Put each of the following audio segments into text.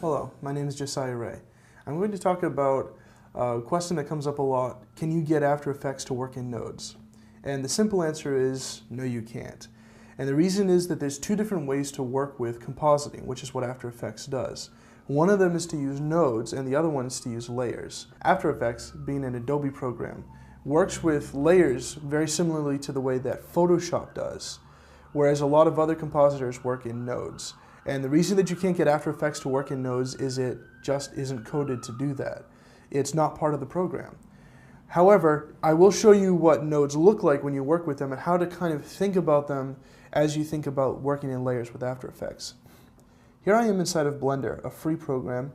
Hello, my name is Josiah Ray. I'm going to talk about a question that comes up a lot. Can you get After Effects to work in nodes? And the simple answer is no, you can't. And the reason is that there's two different ways to work with compositing, which is what After Effects does. One of them is to use nodes and the other one is to use layers. After Effects, being an Adobe program, works with layers very similarly to the way that Photoshop does, whereas a lot of other compositors work in nodes. And the reason that you can't get After Effects to work in nodes is it just isn't coded to do that. It's not part of the program. However, I will show you what nodes look like when you work with them and how to kind of think about them as you think about working in layers with After Effects. Here I am inside of Blender, a free program,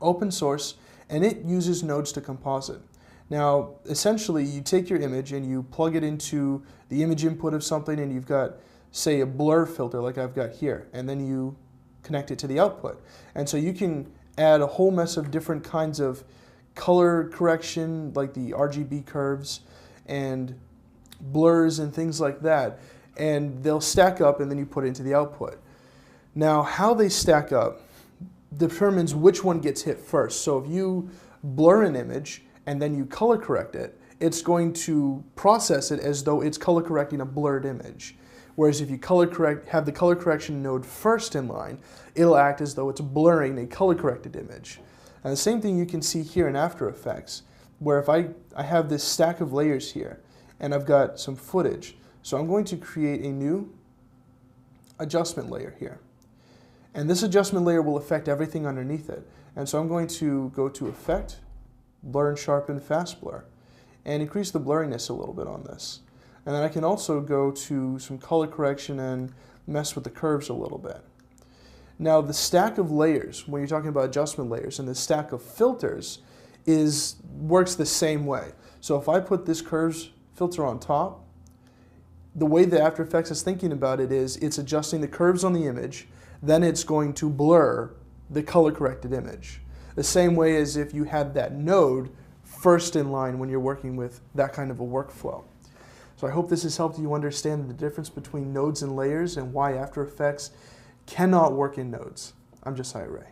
open source, and it uses nodes to composite. Now, essentially, you take your image and you plug it into the image input of something, and you've got, say, a blur filter like I've got here, and then you connect it to the output. And so you can add a whole mess of different kinds of color correction, like the RGB curves and blurs and things like that, and they'll stack up and then you put it into the output. Now, how they stack up determines which one gets hit first. So if you blur an image and then you color correct it, it's going to process it as though it's color correcting a blurred image. Whereas if you have the color correction node first in line, it'll act as though it's blurring a color corrected image. And the same thing you can see here in After Effects, where if I have this stack of layers here and I've got some footage. So I'm going to create a new adjustment layer here. And this adjustment layer will affect everything underneath it. And so I'm going to go to Effect, Blur and Sharpen Fast Blur, and increase the blurriness a little bit on this. And then I can also go to some color correction and mess with the curves a little bit. Now the stack of layers, when you're talking about adjustment layers, and the stack of filters works the same way. So if I put this curves filter on top, the way that After Effects is thinking about it is it's adjusting the curves on the image, then it's going to blur the color corrected image. The same way as if you had that node first in line when you're working with that kind of a workflow. So I hope this has helped you understand the difference between nodes and layers and why After Effects cannot work in nodes. I'm Josiah Ray.